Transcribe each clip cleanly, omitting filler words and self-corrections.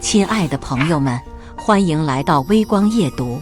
亲爱的朋友们，欢迎来到微光夜读。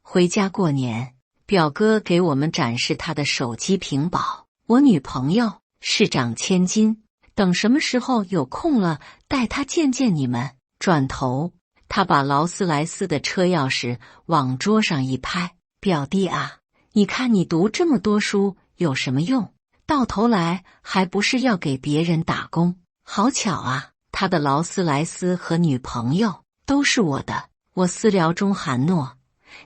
回家过年，表哥给我们展示他的手机屏保。我女朋友市长千金，等什么时候有空了，带她见见你们。转头，他把劳斯莱斯的车钥匙往桌上一拍：“表弟啊，你看你读这么多书有什么用？到头来还不是要给别人打工？好巧啊！”他的劳斯莱斯和女朋友都是我的。我私聊钟涵诺：“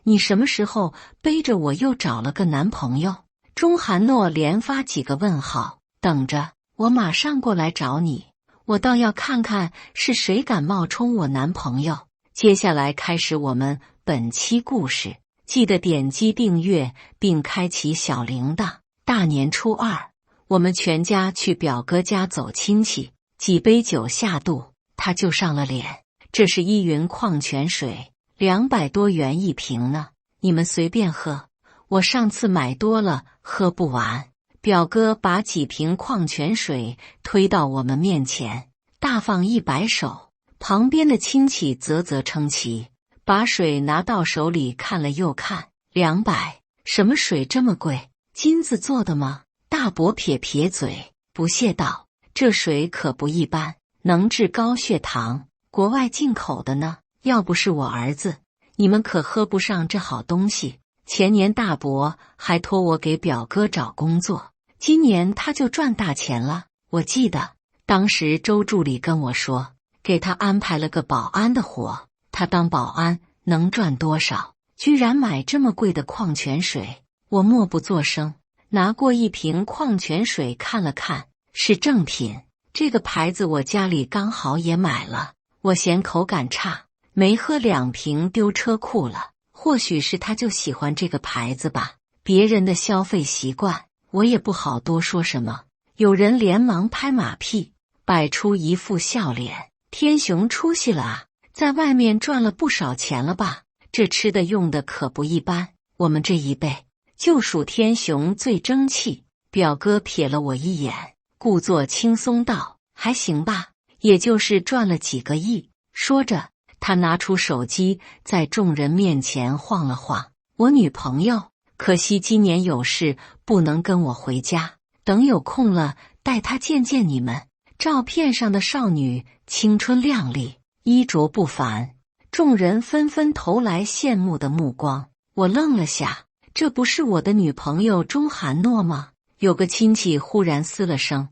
你什么时候背着我又找了个男朋友？”钟涵诺连发几个问号：“等着，我马上过来找你。我倒要看看是谁敢冒充我男朋友。”接下来开始我们本期故事，记得点击订阅并开启小铃铛。大年初二，我们全家去表哥家走亲戚。几杯酒下肚，他就上了脸。这是依云矿泉水，200多元一瓶呢，你们随便喝。我上次买多了，喝不完。表哥把几瓶矿泉水推到我们面前，大方一摆手，旁边的亲戚啧啧称奇，把水拿到手里看了又看。200，什么水这么贵？金子做的吗？大伯撇撇嘴，不屑道：“这水可不一般，能治高血糖，国外进口的呢。要不是我儿子，你们可喝不上这好东西。前年大伯还托我给表哥找工作，今年他就赚大钱了。我记得当时周助理跟我说，给他安排了个保安的活，他当保安能赚多少？居然买这么贵的矿泉水。”我默不作声，拿过一瓶矿泉水看了看。是正品，这个牌子我家里刚好也买了。我嫌口感差，没喝2瓶丢车库了。或许是他就喜欢这个牌子吧，别人的消费习惯，我也不好多说什么。有人连忙拍马屁，摆出一副笑脸：“天雄出息了啊，在外面赚了不少钱了吧？这吃的用的可不一般，我们这一辈就属天雄最争气。”表哥瞥了我一眼，故作轻松道：“还行吧，也就是赚了几个亿。”说着，他拿出手机在众人面前晃了晃。我女朋友可惜今年有事不能跟我回家，等有空了带她见见你们。照片上的少女青春靓丽，衣着不凡，众人纷纷投来羡慕的目光。我愣了下，这不是我的女朋友钟涵诺吗？有个亲戚忽然嘶了声：“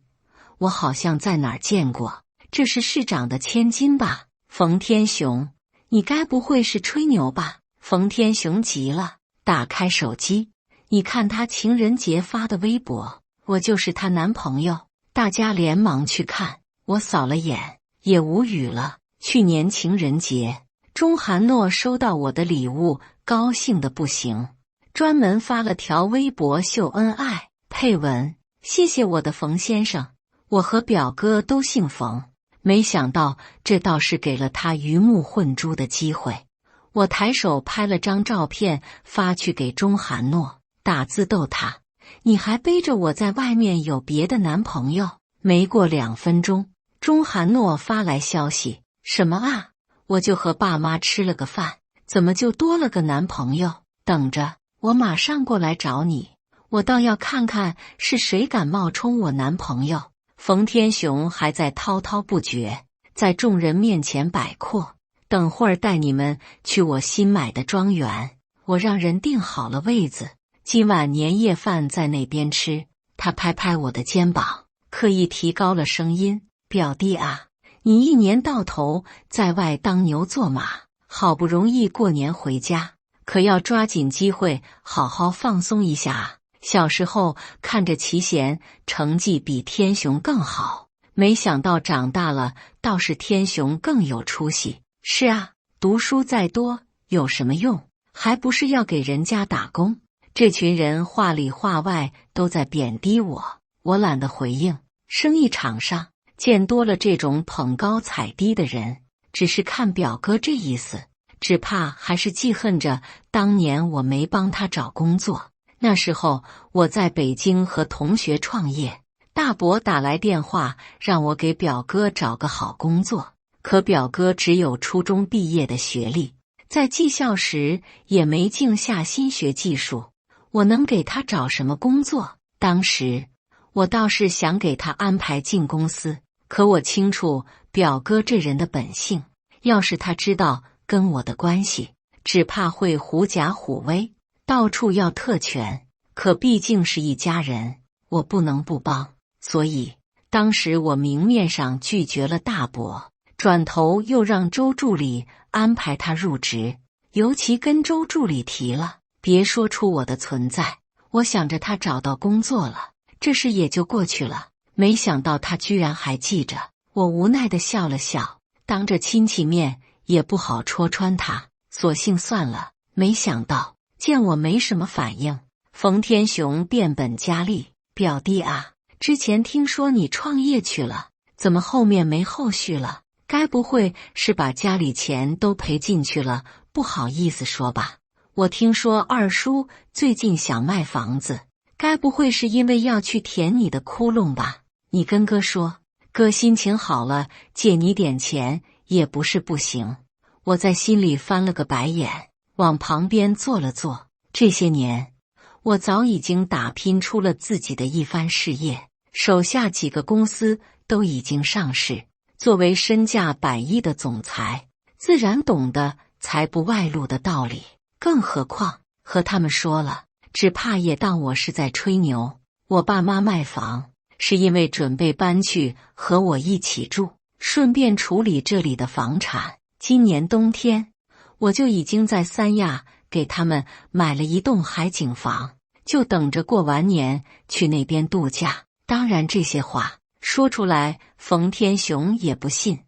我好像在哪儿见过，这是市长的千金吧？冯天雄，你该不会是吹牛吧？”冯天雄急了，打开手机，你看他情人节发的微博，我就是她男朋友。大家连忙去看，我扫了眼，也无语了。去年情人节，钟涵诺收到我的礼物，高兴得不行，专门发了条微博秀恩爱，配文：“谢谢我的冯先生，我和表哥都姓冯。”没想到这倒是给了他鱼目混珠的机会。我抬手拍了张照片发去给钟涵诺，打字逗他：“你还背着我在外面有别的男朋友？”没过2分钟，钟涵诺发来消息：“什么啊？我就和爸妈吃了个饭，怎么就多了个男朋友？等着，我马上过来找你。我倒要看看是谁敢冒充我男朋友。”冯天雄还在滔滔不绝，在众人面前摆阔：“等会儿带你们去我新买的庄园，我让人订好了位子，今晚年夜饭在那边吃。”他拍拍我的肩膀，刻意提高了声音：“表弟啊，你一年到头在外当牛做马，好不容易过年回家，可要抓紧机会好好放松一下啊。小时候看着齐贤成绩比天雄更好，没想到长大了倒是天雄更有出息。是啊，读书再多有什么用？还不是要给人家打工。”这群人话里话外都在贬低我，我懒得回应。生意场上见多了这种捧高踩低的人，只是看表哥这意思，只怕还是记恨着当年我没帮他找工作。那时候我在北京和同学创业，大伯打来电话让我给表哥找个好工作，可表哥只有初中毕业的学历，在技校时也没静下心学技术，我能给他找什么工作？当时我倒是想给他安排进公司，可我清楚表哥这人的本性，要是他知道跟我的关系，只怕会狐假虎威，到处要特权。可毕竟是一家人，我不能不帮，所以当时我明面上拒绝了大伯，转头又让周助理安排他入职，尤其跟周助理提了，别说出我的存在。我想着他找到工作了，这事也就过去了。没想到他居然还记着，我无奈地笑了笑，当着亲戚面也不好戳穿他，索性算了。没想到见我没什么反应，冯天雄变本加厉：“表弟啊，之前听说你创业去了，怎么后面没后续了？该不会是把家里钱都赔进去了？不好意思说吧。我听说二叔最近想卖房子，该不会是因为要去填你的窟窿吧？你跟哥说，哥心情好了借你点钱也不是不行。”我在心里翻了个白眼，往旁边坐了坐。这些年我早已经打拼出了自己的一番事业，手下几个公司都已经上市，作为身价100亿的总裁，自然懂得财不外露的道理。更何况和他们说了，只怕也当我是在吹牛。我爸妈卖房是因为准备搬去和我一起住，顺便处理这里的房产。今年冬天我就已经在三亚给他们买了一栋海景房，就等着过完年去那边度假。当然这些话说出来，冯天雄也不信。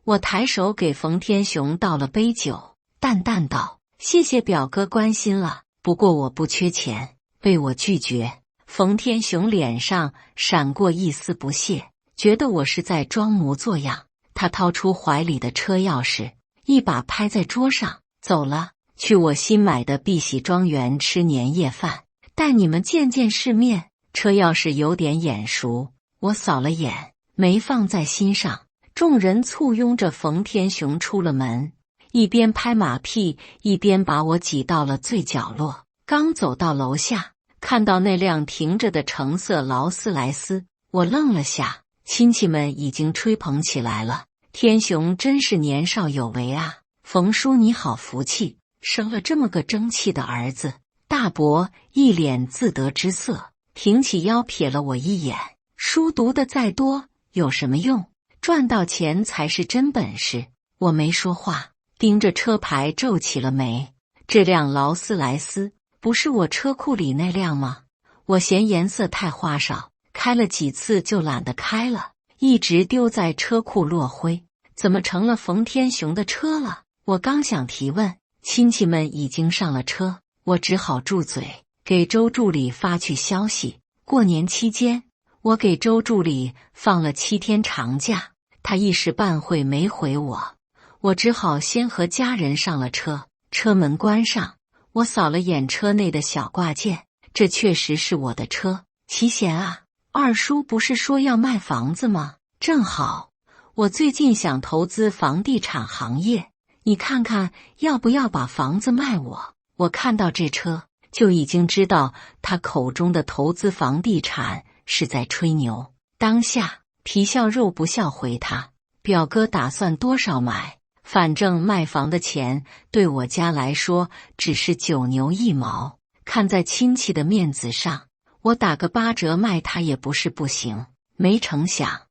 我抬手给冯天雄倒了杯酒，淡淡道：“谢谢表哥关心了，不过我不缺钱。”被我拒绝，冯天雄脸上闪过一丝不屑，觉得我是在装模作样。他掏出怀里的车钥匙，一把拍在桌上：“走了，去我新买的碧玺庄园吃年夜饭，带你们见见世面。”车钥匙有点眼熟，我扫了眼，没放在心上。众人簇拥着冯天雄出了门，一边拍马屁，一边把我挤到了最角落。刚走到楼下，看到那辆停着的橙色劳斯莱斯，我愣了下。亲戚们已经吹捧起来了：“天雄真是年少有为啊，冯叔你好福气，生了这么个争气的儿子。”大伯一脸自得之色，挺起腰瞥了我一眼：“书读的再多有什么用？赚到钱才是真本事。”我没说话，盯着车牌皱起了眉。这辆劳斯莱斯不是我车库里那辆吗？我嫌颜色太花哨，开了几次就懒得开了，一直丢在车库落灰。怎么成了冯天雄的车了？我刚想提问，亲戚们已经上了车，我只好住嘴，给周助理发去消息。过年期间，我给周助理放了7天长假，他一时半会没回我，我只好先和家人上了车。车门关上，我扫了眼车内的小挂件，这确实是我的车。齐贤啊，二叔不是说要卖房子吗？正好，我最近想投资房地产行业，你看看要不要把房子卖我？我看到这车就已经知道他口中的投资房地产是在吹牛。当下皮笑肉不笑回他：“表哥打算多少买？反正卖房的钱对我家来说只是9牛1毛，看在亲戚的面子上，我打个8折卖他也不是不行。”没成想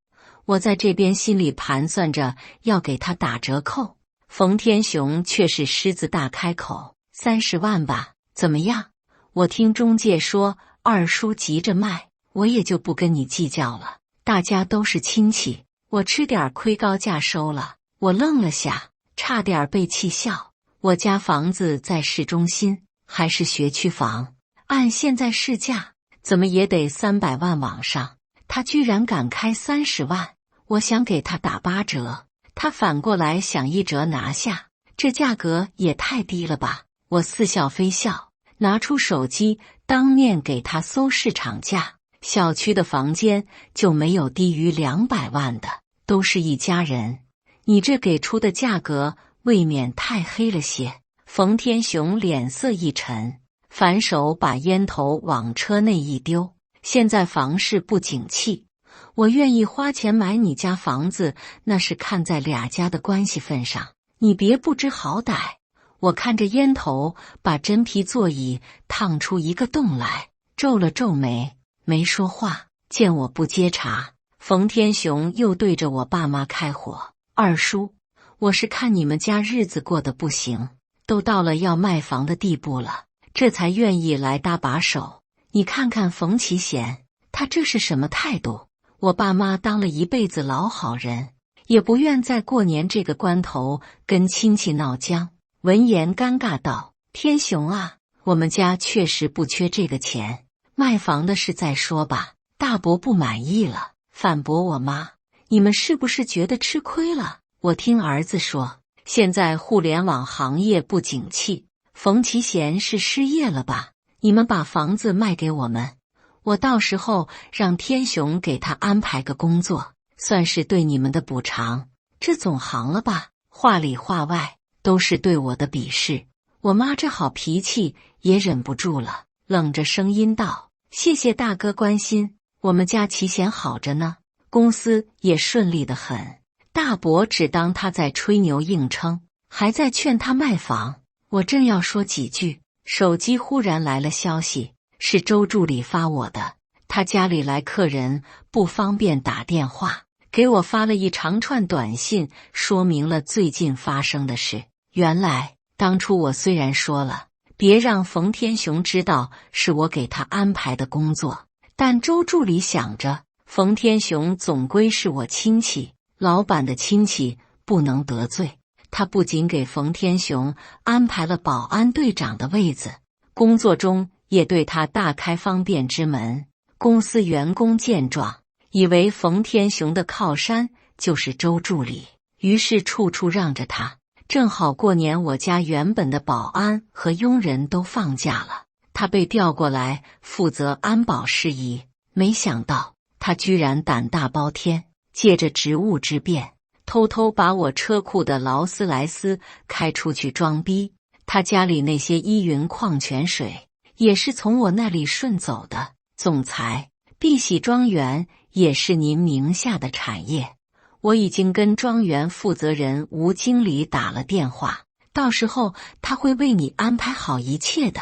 我在这边心里盘算着要给他打折扣，冯天雄却是狮子大开口：“30万吧，怎么样？我听中介说二叔急着卖，我也就不跟你计较了，大家都是亲戚，我吃点亏高价收了。”我愣了下，差点被气笑。我家房子在市中心，还是学区房，按现在市价怎么也得300万往上，他居然敢开30万。我想给他打8折，他反过来想1折拿下，这价格也太低了吧。我似笑非笑，拿出手机当面给他搜市场价，小区的房间就没有低于200万的，都是一家人，你这给出的价格未免太黑了些。冯天雄脸色一沉，反手把烟头往车内一丢。现在房市不景气，我愿意花钱买你家房子，那是看在俩家的关系份上，你别不知好歹。我看着烟头把真皮座椅烫出一个洞来，皱了皱眉，没说话。见我不接茬，冯天雄又对着我爸妈开火：二叔，我是看你们家日子过得不行，都到了要卖房的地步了，这才愿意来搭把手。你看看冯其贤，他这是什么态度？我爸妈当了一辈子老好人，也不愿在过年这个关头跟亲戚闹僵。闻言尴尬道：天雄啊，我们家确实不缺这个钱，卖房的事再说吧。大伯不满意了，反驳我妈：你们是不是觉得吃亏了？我听儿子说，现在互联网行业不景气，冯其贤是失业了吧？你们把房子卖给我们，我到时候让天雄给他安排个工作，算是对你们的补偿，这总行了吧？话里话外都是对我的鄙视。我妈这好脾气也忍不住了，冷着声音道：谢谢大哥关心，我们家其贤好着呢，公司也顺利得很。大伯只当他在吹牛硬撑，还在劝他卖房。我正要说几句，手机忽然来了消息，是周助理发我的，他家里来客人，不方便打电话，给我发了一长串短信，说明了最近发生的事。原来当初我虽然说了别让冯天雄知道是我给他安排的工作，但周助理想着冯天雄总归是我亲戚，老板的亲戚不能得罪，他不仅给冯天雄安排了保安队长的位子，工作中也对他大开方便之门。公司员工见状，以为冯天雄的靠山就是周助理，于是处处让着他。正好过年我家原本的保安和佣人都放假了，他被调过来负责安保事宜。没想到他居然胆大包天，借着职务之便，偷偷把我车库的劳斯莱斯开出去装逼。他家里那些依云矿泉水也是从我那里顺走的。总裁，碧玺庄园也是您名下的产业，我已经跟庄园负责人吴经理打了电话，到时候他会为你安排好一切的。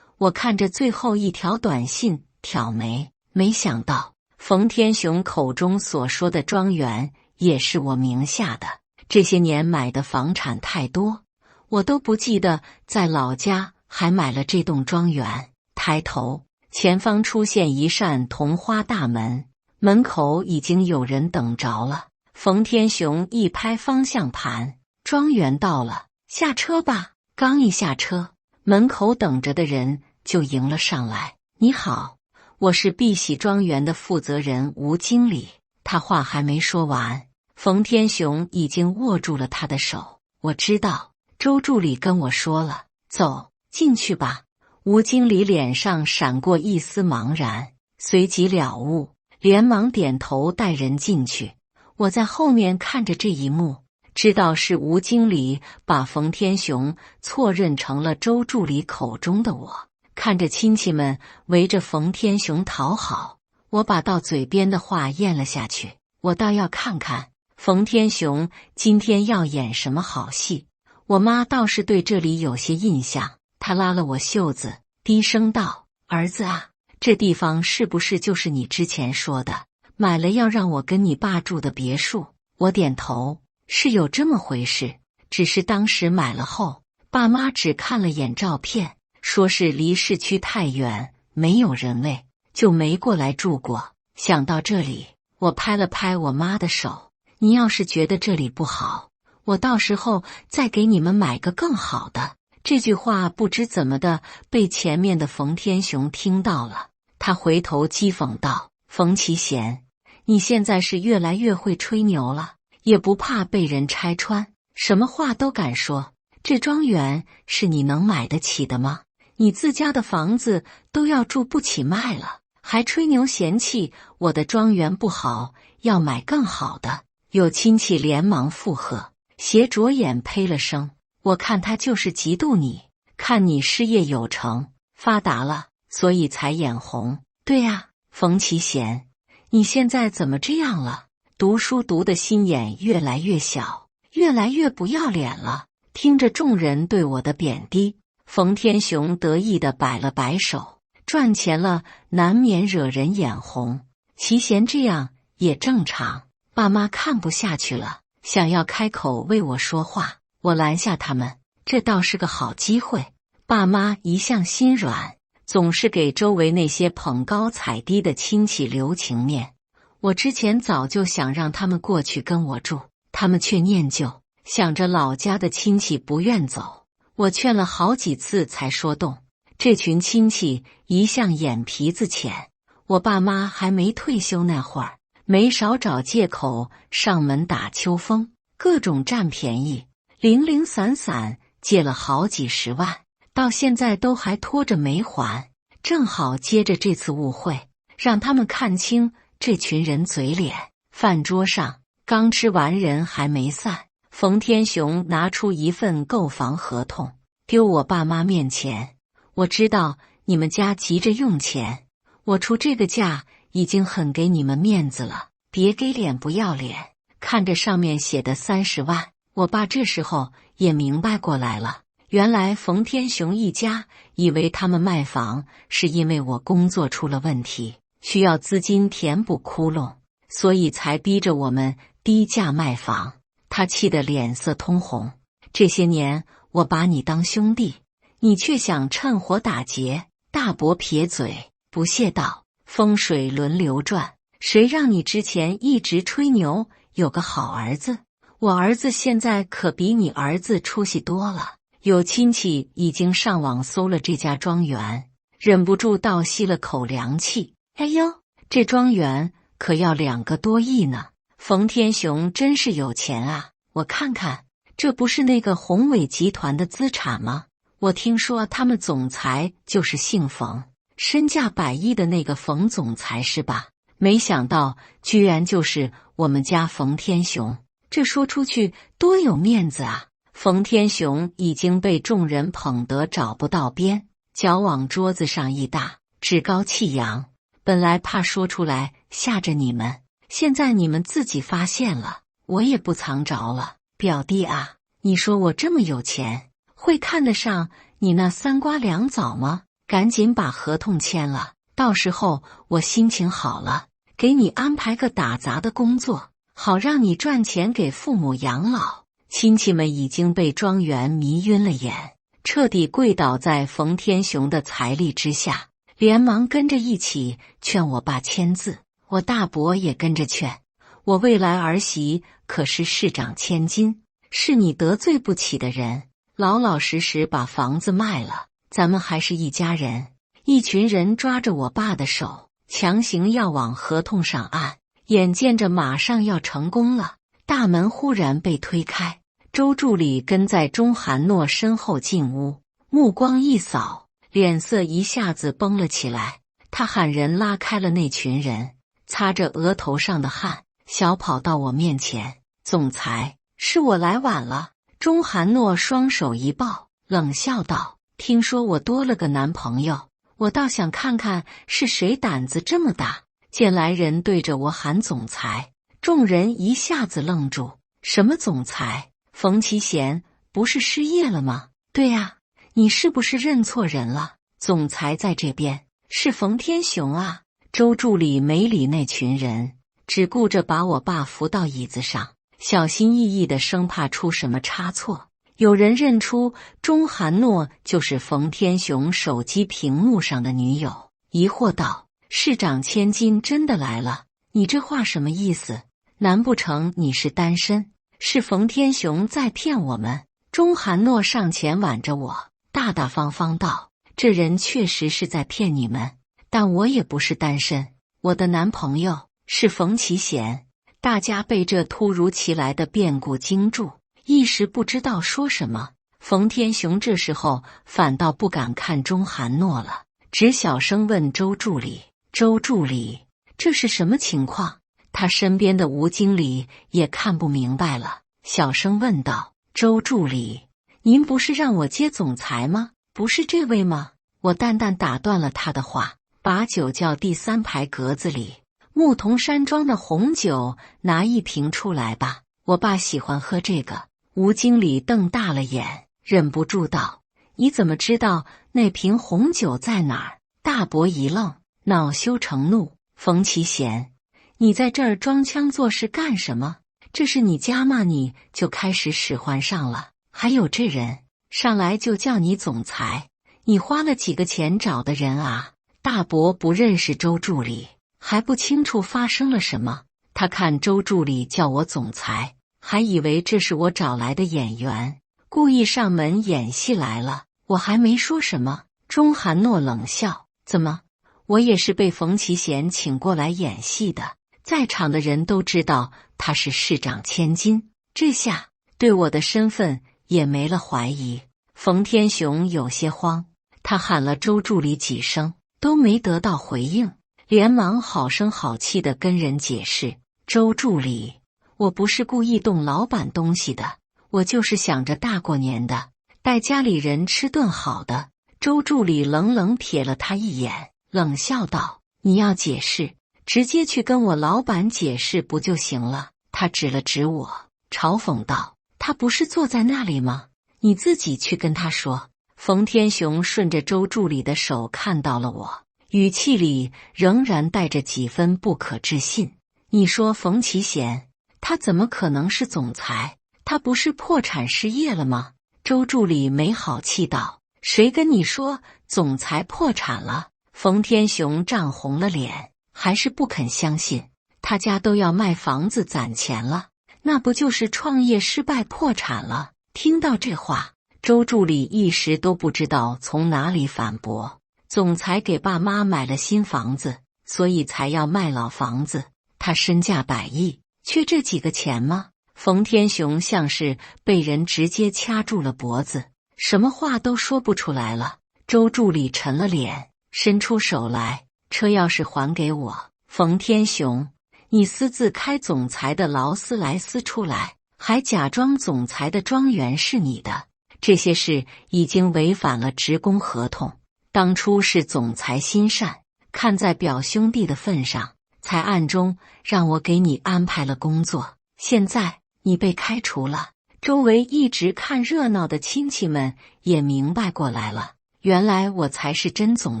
我看着最后一条短信，挑眉，没想到冯天雄口中所说的庄园也是我名下的。这些年买的房产太多，我都不记得在老家还买了这栋庄园。抬头，前方出现一扇桐花大门，门口已经有人等着了。冯天雄一拍方向盘，庄园到了，下车吧。刚一下车，门口等着的人就迎了上来。你好，我是碧玺庄园的负责人吴经理。他话还没说完，冯天雄已经握住了他的手。我知道，周助理跟我说了，走，进去吧。吴经理脸上闪过一丝茫然，随即了悟，连忙点头带人进去。我在后面看着这一幕，知道是吴经理把冯天雄错认成了周助理口中的我。看着亲戚们围着冯天雄讨好，我把到嘴边的话咽了下去。我倒要看看冯天雄今天要演什么好戏。我妈倒是对这里有些印象，她拉了我袖子，低声道：儿子啊，这地方是不是就是你之前说的买了要让我跟你爸住的别墅？我点头，是有这么回事，只是当时买了后，爸妈只看了眼照片，说是离市区太远，没有人味，就没过来住过。想到这里，我拍了拍我妈的手，你要是觉得这里不好，我到时候再给你们买个更好的。这句话不知怎么的被前面的冯天雄听到了，他回头讥讽道：冯其贤，你现在是越来越会吹牛了，也不怕被人拆穿，什么话都敢说。这庄园是你能买得起的吗？你自家的房子都要住不起卖了，还吹牛嫌弃我的庄园不好，要买更好的。有亲戚连忙附和：斜着眼呸了声，我看他就是嫉妒你，看你事业有成，发达了，所以才眼红。对啊，冯其贤，你现在怎么这样了？读书读的心眼越来越小，越来越不要脸了。听着众人对我的贬低，冯天雄得意地摆了摆手，赚钱了难免惹人眼红，其贤这样也正常。爸妈看不下去了，想要开口为我说话，我拦下他们，这倒是个好机会。爸妈一向心软，总是给周围那些捧高踩低的亲戚留情面。我之前早就想让他们过去跟我住，他们却念旧，想着老家的亲戚不愿走。我劝了好几次才说动。这群亲戚一向眼皮子浅，我爸妈还没退休那会儿，没少找借口上门打秋风，各种占便宜，零零散散借了好几十万，到现在都还拖着没还。正好接着这次误会，让他们看清这群人嘴脸。饭桌上刚吃完，人还没散，冯天雄拿出一份购房合同丢我爸妈面前。我知道你们家急着用钱，我出这个价已经很给你们面子了，别给脸不要脸。看着上面写的30万，我爸这时候也明白过来了，原来冯天雄一家以为他们卖房是因为我工作出了问题，需要资金填补窟窿，所以才逼着我们低价卖房。他气得脸色通红。这些年我把你当兄弟，你却想趁火打劫。大伯撇嘴不屑道：风水轮流转，谁让你之前一直吹牛有个好儿子？我儿子现在可比你儿子出息多了。有亲戚已经上网搜了这家庄园，忍不住倒吸了口凉气。哎呦，这庄园可要2个多亿呢！冯天雄真是有钱啊！我看看，这不是那个宏伟集团的资产吗？我听说他们总裁就是姓冯，身价100亿的那个冯总裁是吧？没想到居然就是我们家冯天雄，这说出去多有面子啊！冯天雄已经被众人捧得找不到边，脚往桌子上一搭，趾高气扬。本来怕说出来吓着你们，现在你们自己发现了，我也不藏着了。表弟啊，你说我这么有钱，会看得上你那3瓜2枣吗？赶紧把合同签了，到时候我心情好了，给你安排个打杂的工作，好让你赚钱给父母养老。亲戚们已经被庄园迷晕了眼，彻底跪倒在冯天雄的财力之下，连忙跟着一起劝我爸签字。我大伯也跟着劝，我未来儿媳可是市长千金，是你得罪不起的人，老老实实把房子卖了，咱们还是一家人。一群人抓着我爸的手，强行要往合同上按，眼见着马上要成功了，大门忽然被推开，周助理跟在钟涵诺身后进屋，目光一扫，脸色一下子绷了起来。他喊人拉开了那群人，擦着额头上的汗，小跑到我面前：总裁，是我来晚了。钟涵诺双手一抱，冷笑道：听说我多了个男朋友，我倒想看看是谁胆子这么大。见来人对着我喊总裁，众人一下子愣住。什么总裁？冯其贤不是失业了吗？对呀，你是不是认错人了？总裁在这边，是冯天雄啊。周助理没理那群人，只顾着把我爸扶到椅子上，小心翼翼的，生怕出什么差错。有人认出钟涵诺就是冯天雄手机屏幕上的女友，疑惑道：市长千金真的来了？你这话什么意思？难不成你是单身？是冯天雄在骗我们？钟涵诺上前挽着我，大大方方道：这人确实是在骗你们，但我也不是单身，我的男朋友是冯其贤。大家被这突如其来的变故惊住，一时不知道说什么。冯天雄这时候反倒不敢看钟涵诺了，只小声问周助理：周助理，这是什么情况？他身边的吴经理也看不明白了，小声问道：“周助理，您不是让我接总裁吗？不是这位吗？”我淡淡打断了他的话，把酒窖第3排格子里牧童山庄的红酒拿1瓶出来吧，我爸喜欢喝这个。吴经理瞪大了眼，忍不住道：“你怎么知道那瓶红酒在哪儿？”大伯一愣，恼羞成怒：“冯其贤，你在这儿装腔作势干什么？这是你家吗？你就开始使唤上了。还有这人上来就叫你总裁，你花了几个钱找的人啊？”大伯不认识周助理，还不清楚发生了什么。他看周助理叫我总裁，还以为这是我找来的演员，故意上门演戏来了。我还没说什么，钟涵诺冷笑：“怎么，我也是被冯其贤请过来演戏的？”在场的人都知道他是市长千金，这下对我的身份也没了怀疑。冯天雄有些慌，他喊了周助理几声，都没得到回应，连忙好声好气地跟人解释：“周助理，我不是故意动老板东西的，我就是想着大过年的，带家里人吃顿好的。”周助理冷冷瞥了他一眼，冷笑道：“你要解释，直接去跟我老板解释不就行了？”他指了指我，嘲讽道：“他不是坐在那里吗？你自己去跟他说。”冯天雄顺着周助理的手看到了我，语气里仍然带着几分不可置信：“你说冯其贤，他怎么可能是总裁？他不是破产失业了吗？”周助理没好气道：“谁跟你说总裁破产了？”冯天雄涨红了脸，还是不肯相信。他家都要卖房子攒钱了，那不就是创业失败破产了？听到这话，周助理一时都不知道从哪里反驳。总裁给爸妈买了新房子，所以才要卖老房子。他身价100亿，缺这几个钱吗？冯天雄像是被人直接掐住了脖子，什么话都说不出来了。周助理沉了脸，伸出手来：“车钥匙还给我。”冯天雄，你私自开总裁的劳斯莱斯出来，还假装总裁的庄园是你的，这些事已经违反了职工合同。当初是总裁心善，看在表兄弟的份上，才暗中让我给你安排了工作。现在你被开除了，周围一直看热闹的亲戚们也明白过来了，原来我才是真总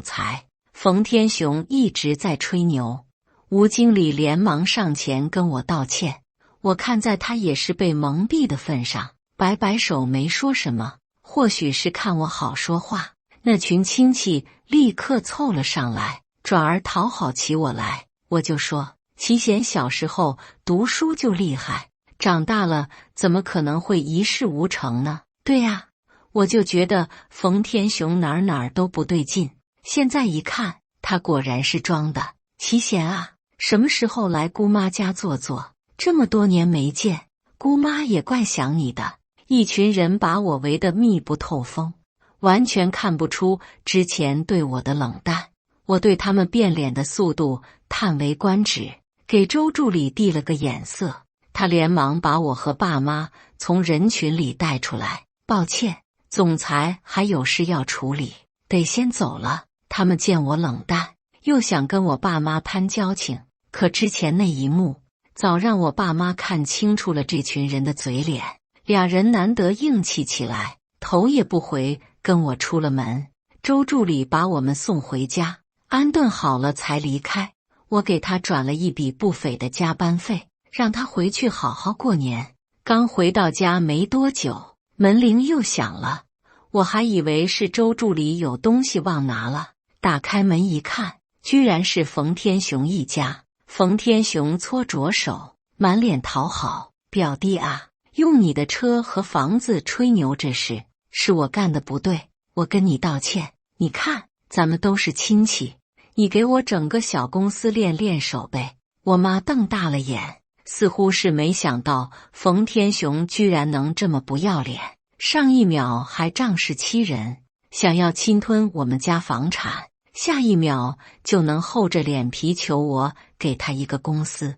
裁。冯天雄一直在吹牛。吴经理连忙上前跟我道歉，我看在他也是被蒙蔽的份上，摆摆手没说什么。或许是看我好说话，那群亲戚立刻凑了上来，转而讨好起我来。我就说，齐贤小时候读书就厉害，长大了怎么可能会一事无成呢？对呀，我就觉得冯天雄哪儿都不对劲，现在一看，他果然是装的。齐贤啊，什么时候来姑妈家坐坐？这么多年没见，姑妈也怪想你的。一群人把我围得密不透风，完全看不出之前对我的冷淡。我对他们变脸的速度叹为观止，给周助理递了个眼色，他连忙把我和爸妈从人群里带出来。抱歉，总裁还有事要处理，得先走了。他们见我冷淡，又想跟我爸妈攀交情，可之前那一幕早让我爸妈看清楚了这群人的嘴脸，俩人难得硬气起来，头也不回跟我出了门。周助理把我们送回家，安顿好了才离开。我给他转了一笔不菲的加班费，让他回去好好过年。刚回到家没多久，门铃又响了，我还以为是周助理有东西忘拿了，打开门一看，居然是冯天雄一家。冯天雄搓着手，满脸讨好：“表弟啊，用你的车和房子吹牛这事，是我干的不对，我跟你道歉。你看，咱们都是亲戚，你给我整个小公司练练手呗。”我妈瞪大了眼，似乎是没想到冯天雄居然能这么不要脸，上一秒还仗势欺人，想要侵吞我们家房产，下一秒就能厚着脸皮求我给他一个公司。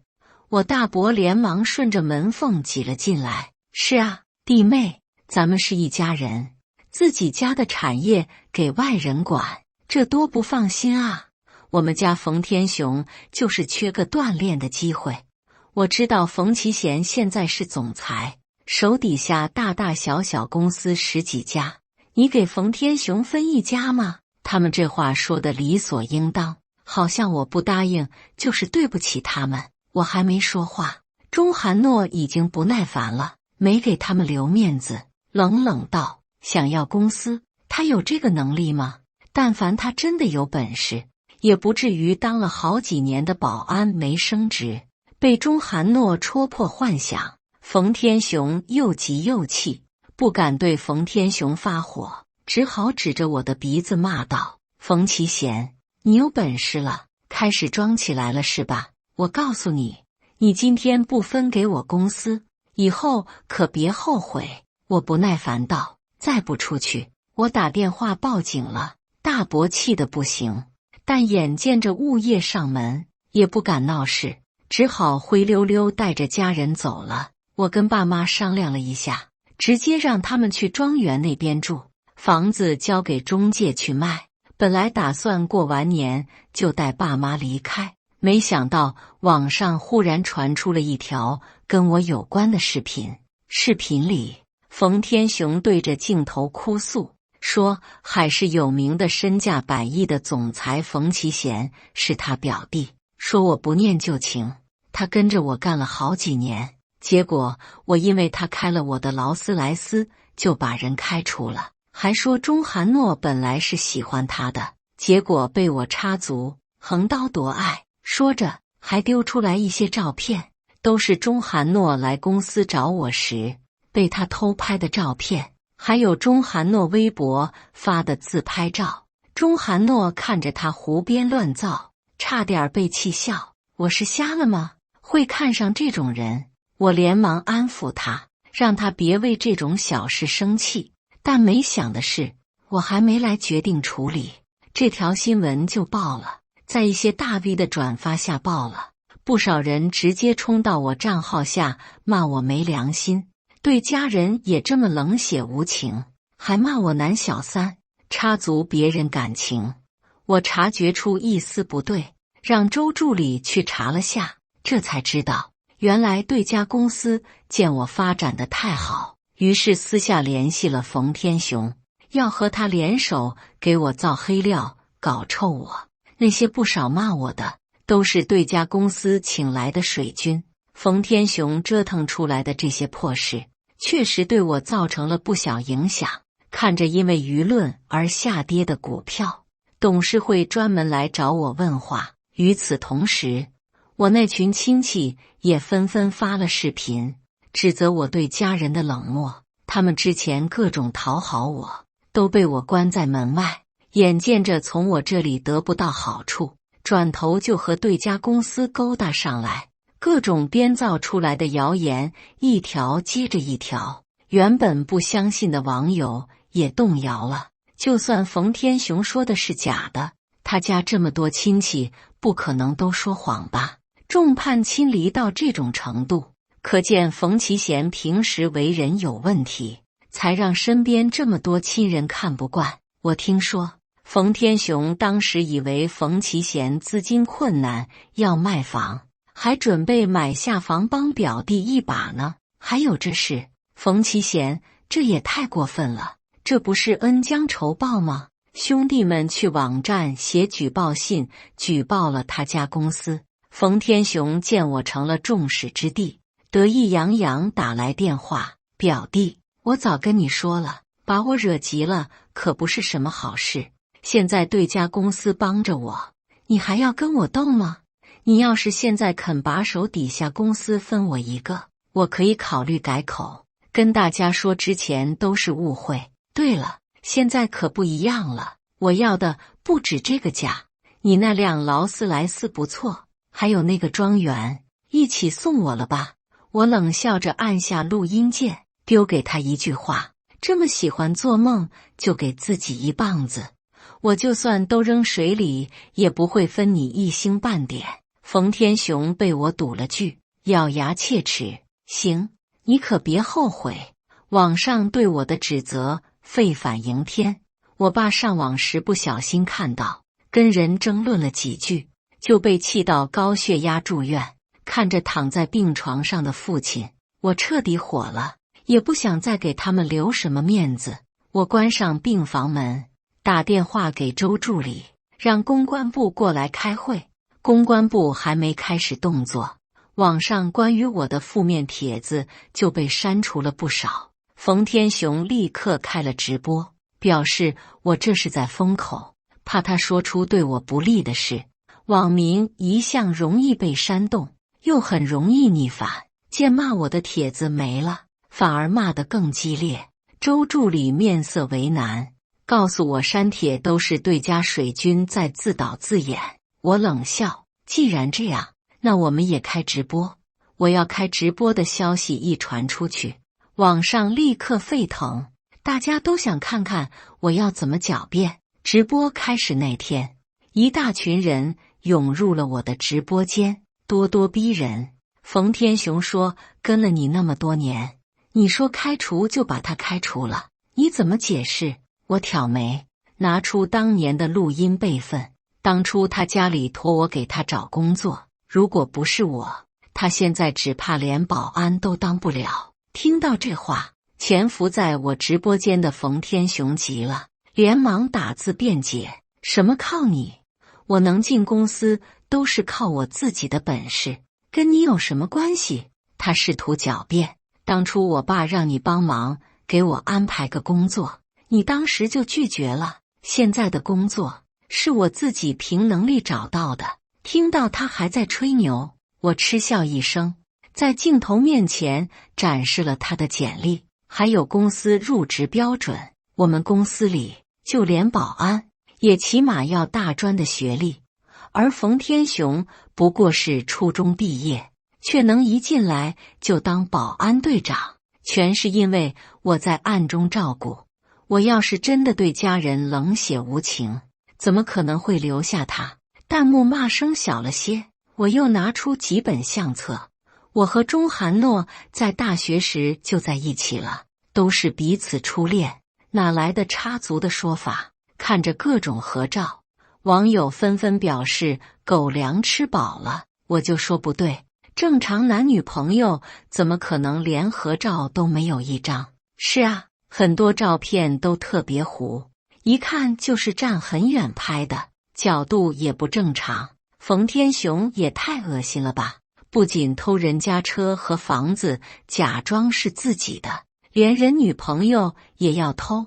我大伯连忙顺着门缝挤了进来，是啊，弟妹，咱们是一家人，自己家的产业给外人管，这多不放心啊！我们家冯天雄就是缺个锻炼的机会。我知道冯其贤现在是总裁，手底下大大小小公司10几家，你给冯天雄分一家吗？他们这话说的理所应当，好像我不答应就是对不起他们。我还没说话，钟涵诺已经不耐烦了，没给他们留面子，冷冷道：想要公司，他有这个能力吗？但凡他真的有本事，也不至于当了好几年的保安没升职。被钟涵诺戳破幻想，冯天雄又急又气，不敢对冯天雄发火，只好指着我的鼻子骂道：冯其贤，你有本事了，开始装起来了是吧？我告诉你，你今天不分给我公司，以后可别后悔。我不耐烦道：再不出去，我打电话报警了。大伯气得不行，但眼见着物业上门，也不敢闹事，只好灰溜溜带着家人走了。我跟爸妈商量了一下，直接让他们去庄园那边住，房子交给中介去卖。本来打算过完年就带爸妈离开，没想到网上忽然传出了一条跟我有关的视频。视频里，冯天雄对着镜头哭诉，说海市有名的身价100亿的总裁冯其贤是他表弟，说我不念旧情，他跟着我干了好几年，结果我因为他开了我的劳斯莱斯就把人开除了，还说钟涵诺本来是喜欢他的，结果被我插足，横刀夺爱。说着还丢出来一些照片，都是钟涵诺来公司找我时被他偷拍的照片，还有钟涵诺微博发的自拍照。钟涵诺看着他胡编乱造，差点被气笑。我是瞎了吗？会看上这种人？我连忙安抚他，让他别为这种小事生气。但没想的是，我还没来决定处理，这条新闻就爆了，在一些大 V 的转发下爆了，不少人直接冲到我账号下骂我没良心，对家人也这么冷血无情，还骂我男小三，插足别人感情。我察觉出一丝不对，让周助理去查了下，这才知道原来对家公司见我发展得太好，于是私下联系了冯天雄，要和他联手给我造黑料，搞臭我。那些不少骂我的都是对家公司请来的水军，冯天雄折腾出来的这些破事确实对我造成了不小影响。看着因为舆论而下跌的股票，董事会专门来找我问话。与此同时，我那群亲戚也纷纷发了视频，指责我对家人的冷漠。他们之前各种讨好我，都被我关在门外，眼见着从我这里得不到好处，转头就和对家公司勾搭上来，各种编造出来的谣言一条接着一条，原本不相信的网友也动摇了。就算冯天雄说的是假的，他家这么多亲戚不可能都说谎吧？众叛亲离到这种程度，可见冯其贤平时为人有问题，才让身边这么多亲人看不惯。我听说冯天雄当时以为冯其贤资金困难要卖房，还准备买下房帮表弟一把呢。还有这事，冯其贤这也太过分了，这不是恩将仇报吗？兄弟们去网站写举报信，举报了他家公司。冯天雄见我成了众矢之的，得意洋洋打来电话：表弟，我早跟你说了，把我惹急了可不是什么好事。现在对家公司帮着我，你还要跟我斗吗？你要是现在肯把手底下公司分我一个，我可以考虑改口，跟大家说之前都是误会。对了，现在可不一样了，我要的不止这个价，你那辆劳斯莱斯不错，还有那个庄园，一起送我了吧？我冷笑着按下录音键，丢给他一句话：这么喜欢做梦，就给自己一棒子，我就算都扔水里，也不会分你一星半点。冯天雄被我堵了句，咬牙切齿：行，你可别后悔。网上对我的指责沸反盈天，我爸上网时不小心看到，跟人争论了几句，就被气到高血压住院。看着躺在病床上的父亲，我彻底火了，也不想再给他们留什么面子。我关上病房门，打电话给周助理，让公关部过来开会。公关部还没开始动作，网上关于我的负面帖子就被删除了不少。冯天雄立刻开了直播，表示我这是在封口，怕他说出对我不利的事。网民一向容易被煽动，又很容易逆反，见骂我的帖子没了，反而骂得更激烈。周助理面色为难，告诉我删帖都是对家水军在自导自演。我冷笑，既然这样，那我们也开直播。我要开直播的消息一传出去，网上立刻沸腾，大家都想看看我要怎么狡辩。直播开始那天，一大群人涌入了我的直播间，咄咄逼人。冯天雄说，跟了你那么多年，你说开除就把他开除了，你怎么解释？我挑眉，拿出当年的录音备份。当初他家里托我给他找工作，如果不是我，他现在只怕连保安都当不了。听到这话，潜伏在我直播间的冯天雄急了，连忙打字辩解，什么靠你？我能进公司都是靠我自己的本事，跟你有什么关系？他试图狡辩，当初我爸让你帮忙给我安排个工作，你当时就拒绝了，现在的工作是我自己凭能力找到的。听到他还在吹牛，我嗤笑一声，在镜头面前展示了他的简历，还有公司入职标准。我们公司里就连保安也起码要大专的学历，而冯天雄不过是初中毕业，却能一进来就当保安队长，全是因为我在暗中照顾。我要是真的对家人冷血无情，怎么可能会留下他？弹幕骂声小了些，我又拿出几本相册。我和钟涵诺在大学时就在一起了，都是彼此初恋，哪来的插足的说法？看着各种合照，网友纷纷表示狗粮吃饱了。我就说不对，正常男女朋友怎么可能连合照都没有一张？是啊，很多照片都特别糊，一看就是站很远拍的，角度也不正常。冯天雄也太恶心了吧，不仅偷人家车和房子假装是自己的，连人女朋友也要偷。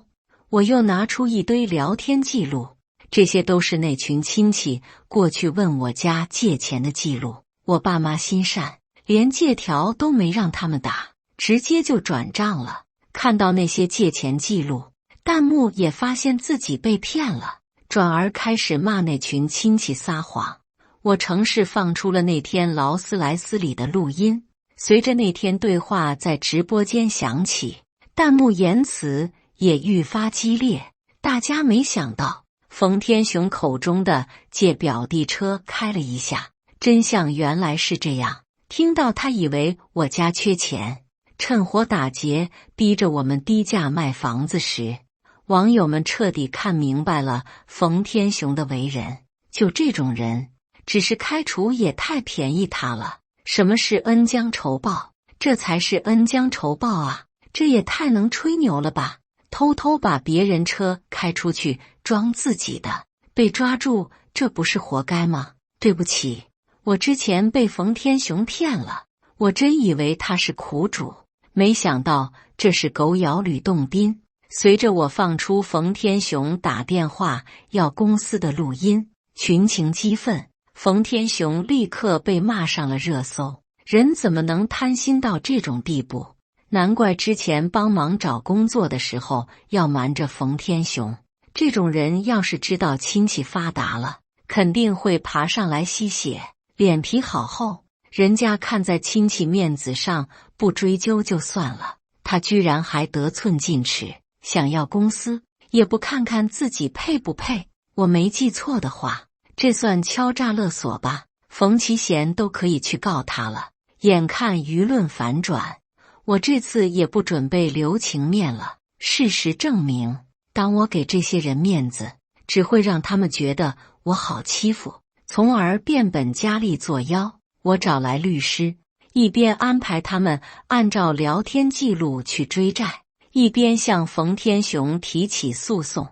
我又拿出一堆聊天记录，这些都是那群亲戚过去问我家借钱的记录。我爸妈心善，连借条都没让他们打，直接就转账了。看到那些借钱记录，弹幕也发现自己被骗了，转而开始骂那群亲戚撒谎。我乘势放出了那天劳斯莱斯里的录音，随着那天对话在直播间响起，弹幕言辞也愈发激烈。大家没想到冯天雄口中的借表弟车开了一下，真相原来是这样。听到他以为我家缺钱，趁火打劫，逼着我们低价卖房子时，网友们彻底看明白了冯天雄的为人。就这种人，只是开除也太便宜他了。什么是恩将仇报？这才是恩将仇报啊！这也太能吹牛了吧！偷偷把别人车开出去装自己的，被抓住，这不是活该吗？对不起，我之前被冯天雄骗了，我真以为他是苦主，没想到这是狗咬吕洞宾。随着我放出冯天雄打电话要公司的录音，群情激愤，冯天雄立刻被骂上了热搜。人怎么能贪心到这种地步？难怪之前帮忙找工作的时候要瞒着冯天雄。这种人要是知道亲戚发达了，肯定会爬上来吸血，脸皮好厚。人家看在亲戚面子上不追究就算了，他居然还得寸进尺，想要公司也不看看自己配不配。我没记错的话，这算敲诈勒索吧？冯其贤都可以去告他了。眼看舆论反转，我这次也不准备留情面了。事实证明，当我给这些人面子，只会让他们觉得我好欺负，从而变本加厉作妖。我找来律师，一边安排他们按照聊天记录去追债，一边向冯天雄提起诉讼。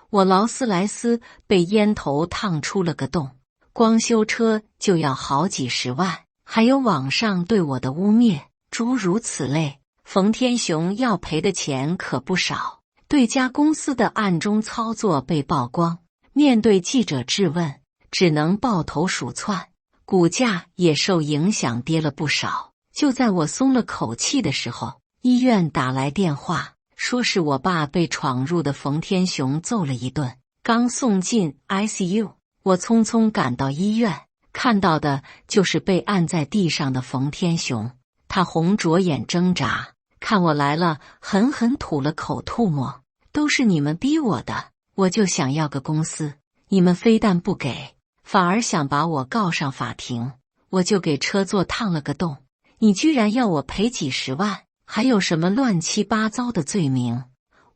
我劳斯莱斯被烟头烫出了个洞，光修车就要好几十万，还有网上对我的污蔑，诸如此类。冯天雄要赔的钱可不少，对家公司的暗中操作被曝光，面对记者质问，只能抱头鼠窜，股价也受影响跌了不少。就在我松了口气的时候，医院打来电话，说是我爸被闯入的冯天雄揍了一顿，刚送进 ICU。 我匆匆赶到医院，看到的就是被按在地上的冯天雄，他红着眼挣扎，看我来了，狠狠吐了口吐沫。都是你们逼我的，我就想要个公司，你们非但不给，反而想把我告上法庭。我就给车座烫了个洞，你居然要我赔几十万，还有什么乱七八糟的罪名？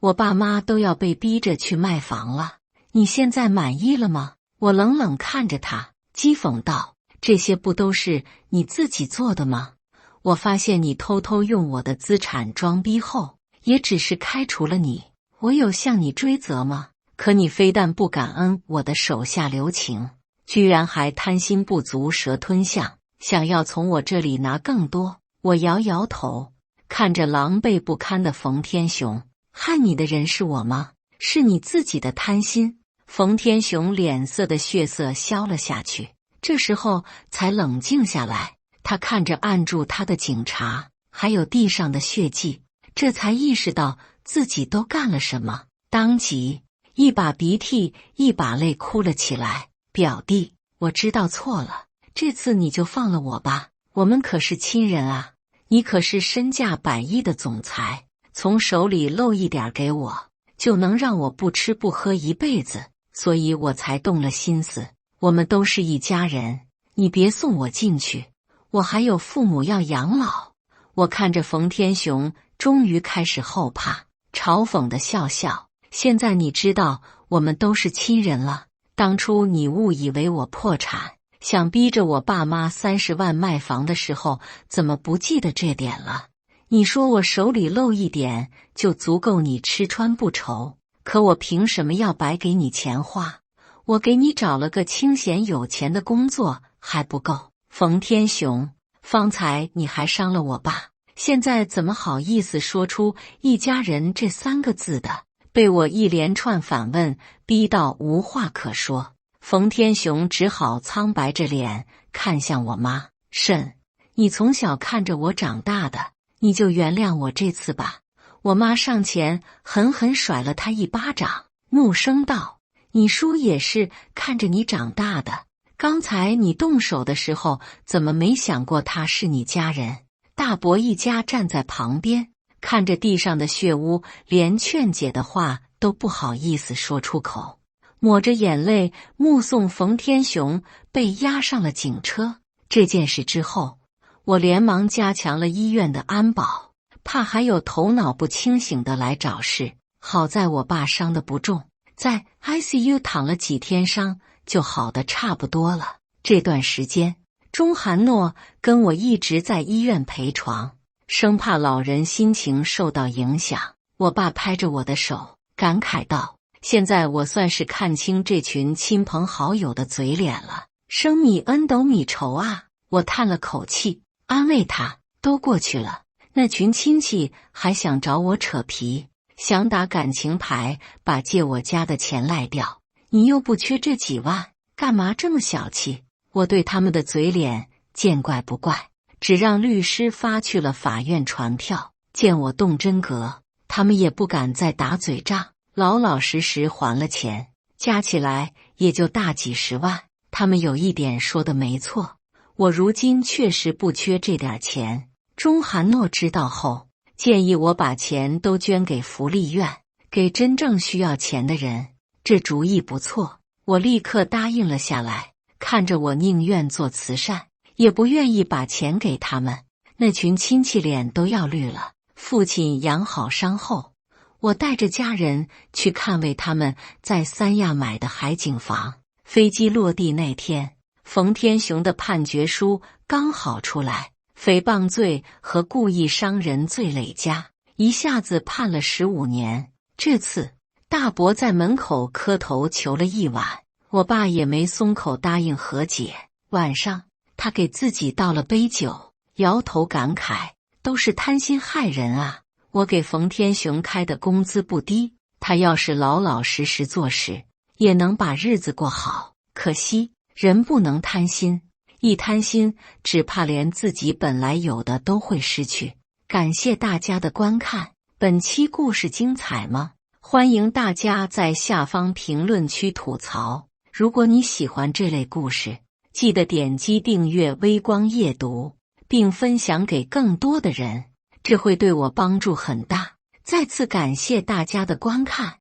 我爸妈都要被逼着去卖房了，你现在满意了吗？我冷冷看着他，讥讽道：这些不都是你自己做的吗？我发现你偷偷用我的资产装逼后，也只是开除了你，我有向你追责吗？可你非但不感恩我的手下留情，居然还贪心不足蛇吞象，想要从我这里拿更多。我摇摇头，看着狼狈不堪的冯天雄，害你的人是我吗？是你自己的贪心。冯天雄脸色的血色消了下去，这时候才冷静下来。他看着按住他的警察，还有地上的血迹，这才意识到自己都干了什么，当即一把鼻涕一把泪哭了起来。表弟，我知道错了，这次你就放了我吧，我们可是亲人啊，你可是身价100亿的总裁，从手里漏一点给我，就能让我不吃不喝一辈子，所以我才动了心思。我们都是一家人，你别送我进去，我还有父母要养老。我看着冯天雄终于开始后怕，嘲讽的笑笑。现在你知道我们都是亲人了，当初你误以为我破产，想逼着我爸妈30万卖房的时候，怎么不记得这点了？你说我手里漏一点就足够你吃穿不愁，可我凭什么要白给你钱花？我给你找了个清闲有钱的工作还不够？冯天雄，方才你还伤了我爸，现在怎么好意思说出一家人这3个字的？被我一连串反问逼到无话可说，冯天雄只好苍白着脸看向我妈。婶，你从小看着我长大的，你就原谅我这次吧。我妈上前狠狠甩了他一巴掌，怒声道：你叔也是看着你长大的，刚才你动手的时候怎么没想过他是你家人？大伯一家站在旁边，看着地上的血污，连劝解的话都不好意思说出口，抹着眼泪目送冯天雄被押上了警车。这件事之后，我连忙加强了医院的安保，怕还有头脑不清醒的来找事。好在我爸伤得不重，在 ICU 躺了几天伤就好得差不多了。这段时间，钟涵诺跟我一直在医院陪床，生怕老人心情受到影响。我爸拍着我的手，感慨道：现在我算是看清这群亲朋好友的嘴脸了，生米恩斗米仇啊。我叹了口气，安慰他：都过去了，那群亲戚还想找我扯皮，想打感情牌，把借我家的钱赖掉，你又不缺这几万，干嘛这么小气？我对他们的嘴脸见怪不怪，只让律师发去了法院传票。见我动真格，他们也不敢再打嘴仗，老老实实还了钱，加起来也就大几十万。他们有一点说的没错，我如今确实不缺这点钱。钟涵诺知道后，建议我把钱都捐给福利院，给真正需要钱的人。这主意不错，我立刻答应了下来。看着我宁愿做慈善，也不愿意把钱给他们，那群亲戚脸都要绿了。父亲养好伤后，我带着家人去看为他们在三亚买的海景房。飞机落地那天，冯天雄的判决书刚好出来，诽谤罪和故意伤人罪累加，一下子判了15年。这次大伯在门口磕头求了一晚，我爸也没松口答应和解。晚上他给自己倒了杯酒，摇头感慨，都是贪心害人啊。我给冯天雄开的工资不低，他要是老老实实做事，也能把日子过好。可惜人不能贪心，一贪心只怕连自己本来有的都会失去。感谢大家的观看，本期故事精彩吗？欢迎大家在下方评论区吐槽。如果你喜欢这类故事，记得点击订阅微光夜读，并分享给更多的人，这会对我帮助很大。再次感谢大家的观看。